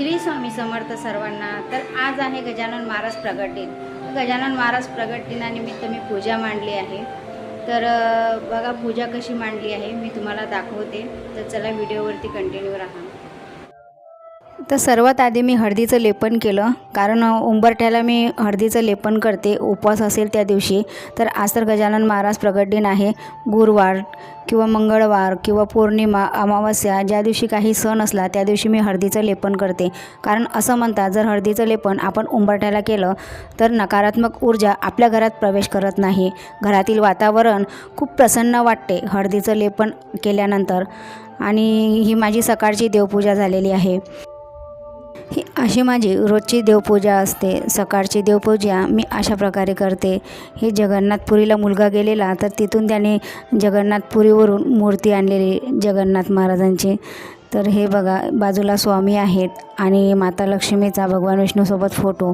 श्री स्वामी समर्थ सर्वांना। तर आज आहे गजानन महाराज प्रगट दिन। गजानन महाराज प्रगट दिनानिमित्त मी पूजा मांडली आहे। तर बघा पूजा कशी मांडली आहे मी तुम्हाला दाखवते। तर चला व्हिडिओवरती कंटिन्यू राहा। तर सर्वात आधी मी हळदीचं लेपन केलं, कारण उंबरठ्याला मी हळदीचं लेपन करते उपवास असेल त्या दिवशी। तर आज तर गजानन महाराज प्रगट दिन आहे। गुरुवार किंवा मंगळवार किंवा पौर्णिमा अमावस्या ज्या दिवशी काही सण असला त्या दिवशी मी हळदीचं लेपन करते। कारण असं म्हणतात जर हळदीचं लेपन आपण उंबरठ्याला केलं तर नकारात्मक ऊर्जा आपल्या घरात प्रवेश करत नाही। घरातील वातावरण खूप प्रसन्न वाटते हळदीचं लेपन केल्यानंतर। आणि ही माझी सकाळची देवपूजा झालेली आहे। ही अशी माझी रोजची देवपूजा असते। सकाळची देवपूजा मी अशा प्रकारे करते। हे जगन्नाथपुरीला मुलगा गेलेला तर तिथून त्याने जगन्नाथपुरीवरून मूर्ती आणलेली जगन्नाथ महाराजांची। तर हे बघा बाजूला स्वामी आहेत आणि माता लक्ष्मीचा भगवान विष्णूसोबत फोटो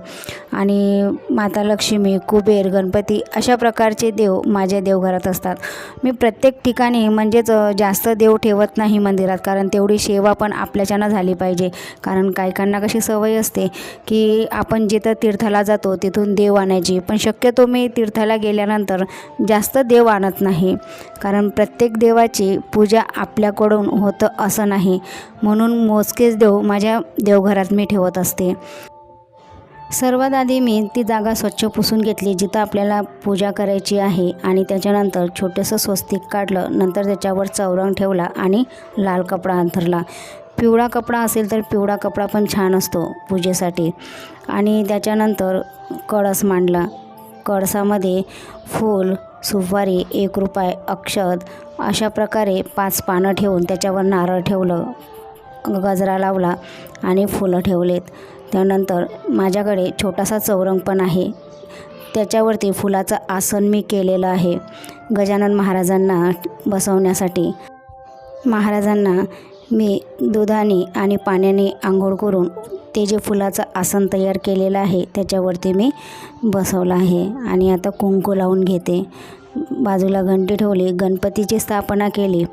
आणि माता लक्ष्मी, कुबेर, गणपती अशा प्रकारचे देव माझ्या देवघरात असतात। मी प्रत्येक ठिकाणी म्हणजेच जास्त देव ठेवत नाही मंदिरात, कारण तेवढी सेवा पण आपल्याच्यानं झाली पाहिजे। कारण काहीकांना कशी सवय असते की आपण जिथं तीर्थाला जातो तिथून देव आणायची, पण शक्यतो मी तीर्थाला गेल्यानंतर जास्त देव आणत नाही, कारण प्रत्येक देवाची पूजा आपल्याकडून होतं असं नाही। म्हणून मोजकेच देव माझ्या देवघरात मी ठेवत असते। सर्वात आधी मी ती जागा स्वच्छ पुसून घेतली जिथं आपल्याला पूजा करायची आहे, आणि त्याच्यानंतर छोटंसं स्वस्तिक काढलं। नंतर त्याच्यावर चौरंग ठेवला आणि लाल कपडा अंथरला। पिवळा कपडा असेल तर पिवळा कपडा पण छान असतो पूजेसाठी। आणि त्याच्यानंतर कळस मांडला। कळसामध्ये फूल, सुपारी, 1 रुपया, अक्षत अशा प्रकारे 5 पानं ठेवून त्याच्यावर नारळ ठेवलं, गजरा लावला आणि फुलं ठेवलेत। त्यानंतर माझ्याकडे छोटासा चौरंग पण आहे, त्याच्यावरती फुलाचं आसन मी केलेलं आहे गजानन महाराजांना बसवण्यासाठी। महाराजांना मी दुधाने आणि पाण्याने आंघोळ करून ते जे फुलाचं आसन तयार केलेलं आहे त्याच्यावरती मी बसवलं आहे। आणि आता कुंकू लावून घेते। बाजूला घंटी ठेवली, गणपतीची स्थापना केली।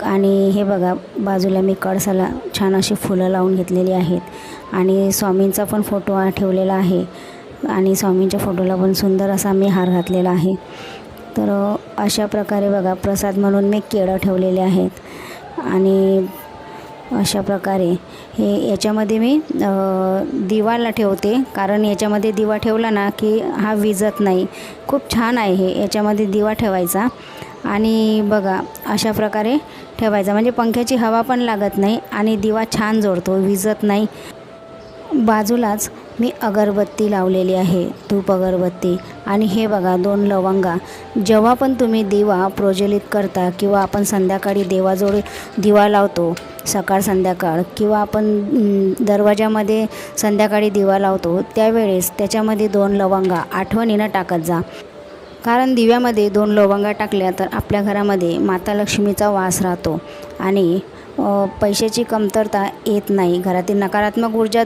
आणि हे बघा बाजूला मी कळसाला छान अशी फुलं लावून घेतलेली आहेत। आणि स्वामींचा पण फोटो ठेवलेला आहे, आणि स्वामींच्या फोटोला पण सुंदर असा मी हार घातलेला आहे। तर अशा प्रकारे बघा प्रसाद म्हणून मी केळं ठेवलेले आहेत। आणि अशा प्रकारे हे याच्यामध्ये मी दिवाला ठेवते, कारण याच्यामध्ये दिवा ठेवला ना की हा विझत नाही। खूप छान आहे हे, याच्यामध्ये दिवा ठेवायचा आणि बघा अशा प्रकारे ठेवायचा, म्हणजे पंख्याची हवा पण लागत नाही आणि दिवा छान जोडतो, विझत नाही। बाजूलाच मी अगरबत्ती लावलेली आहे, धूप अगरबत्ती। आणि हे बघा 2 लवंगा। जेव्हा पण तुम्ही दिवा प्रज्वलित करता किंवा आपण संध्याकाळी देवाजवळ दिवा लावतो, सकाळ संध्याकाळ, किंवा आपण दरवाजामध्ये संध्याकाळी दिवा लावतो त्यावेळेस त्याच्यामध्ये 2 लवंगा आठवणीनं टाकत जा। कारण दिव्यामध्ये 2 लवंगा टाकल्या तर आपल्या घरामध्ये माता लक्ष्मीचा वास राहतो आणि पैशाची कमतरता येत नाही, घरातील नकारात्मक ऊर्जा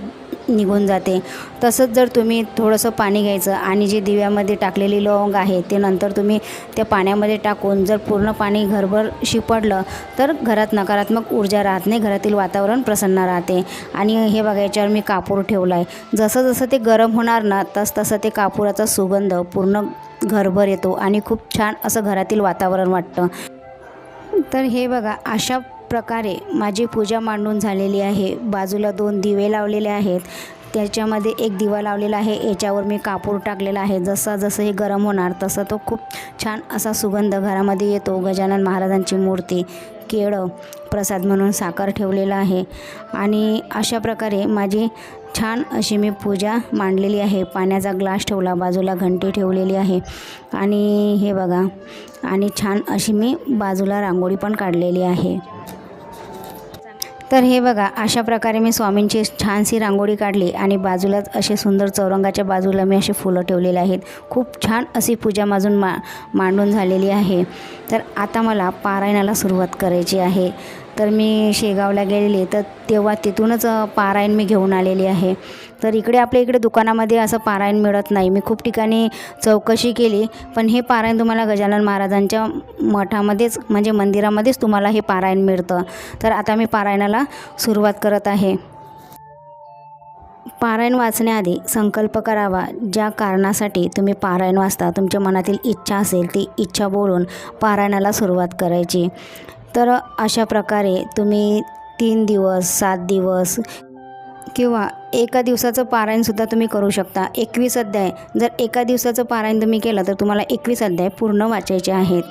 निघून जाते। तसंच जर तुम्ही थोडंसं पाणी घ्यायचं आणि जे दिव्यामध्ये टाकलेली लवंग आहे ते नंतर तुम्ही त्या पाण्यामध्ये टाकून जर पूर्ण पाणी घरभर शिपडलं तर घरात नकारात्मक ऊर्जा राहत नाही, घरातील वातावरण प्रसन्न राहते। आणि हे बघा याच्यावर मी कापूर ठेवला आहे। जसं जसं ते गरम होणार ना तसं ते कापुराचा सुगंध पूर्ण घरभर येतो आणि खूप छान असं घरातील वातावरण वाटतं। तर हे बघा अशा प्रकारे माझी पूजा मांडून झालेली आहे। बाजूला 2 दिवे लावलेले आहेत, त्याच्यामध्ये 1 दिवा लावलेला आहे, याच्यावर मी कापूर टाकलेला आहे। जसं जसं हे गरम होणार तसं तो खूप छान असा सुगंध घरामध्ये येतो। गजानन महाराजांची मूर्ती, केळं, प्रसाद म्हणून साखर ठेवलेला आहे। आणि अशा प्रकारे माझी छान अशी मी पूजा मांडलेली आहे। पाण्याचा ग्लास ठेवला, बाजूला घंटी ठेवलेली आहे। आणि हे बघा आणि छान अशी मी बाजूला रांगोळी पण काढलेली आहे। तर हे बघा अशा प्रकारे मी स्वामींची छानशी रांगोळी काढली आणि बाजूलाच असे सुंदर चौरंगाच्या बाजूला मी असे फुलं ठेवलेले आहेत। खूप छान अशी पूजा मांडून झालेली आहे। तर आता मला पारायणाला सुरुवात करायची आहे। तर मी शेगावला गेलेले तर तेव्हा तिथूनच पारायण मी घेऊन आलेली आहे। तर इकडे आपल्या इकडे दुकानामध्ये असं पारायण मिळत नाही। मी खूप ठिकाणी चौकशी केली, पण हे पारायण तुम्हाला गजानन महाराजांच्या मठामध्येच म्हणजे मंदिरामध्येच तुम्हाला हे पारायण मिळतं। तर आता मी पारायणाला सुरुवात करत आहे। पारायण वाचण्याआधी संकल्प करावा. ज्या कारणासाठी तुम्ही पारायण वाचता, तुमच्या मनातील इच्छा असेल ती इच्छा बोलून पारायणाला सुरुवात करायची. तर अशा प्रकारे तुम्ही 3 दिवस, 7 दिवस किंवा एका दिवसाचं पारायणसुद्धा तुम्ही करू शकता. 21 अध्याय जर एका दिवसाचं पारायण तुम्ही केलं तर तुम्हाला 21 अध्याय पूर्ण वाचायचे आहेत.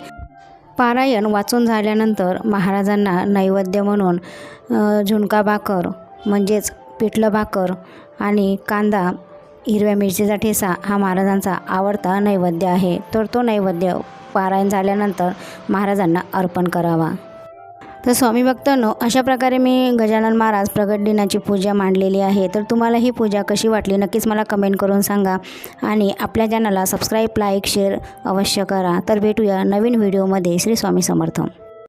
पारायण वाचून झाल्यानंतर महाराजांना नैवेद्य म्हणून झुणका भाकर म्हणजेच पिठलं भाकर आणि कांदा, हिरव्या मिरचीचा ठेचा हा महाराजांचा आवडता नैवेद्य आहे. तर तो नैवेद्य पारायण झाल्यानंतर महाराजांना अर्पण करावा. तर स्वामी भक्तांनो, अशा प्रकारे मी गजानन महाराज प्रगट दिनाची पूजा मांडलेली आहे. तर तुम्हाला ही पूजा कशी वाटली नक्कीच मला कमेंट करून सांगा आणि आपल्या चॅनलला सबस्क्राईब, लाईक, शेअर अवश्य करा. तर भेटूया नवीन व्हिडिओमध्ये. श्री स्वामी समर्थ.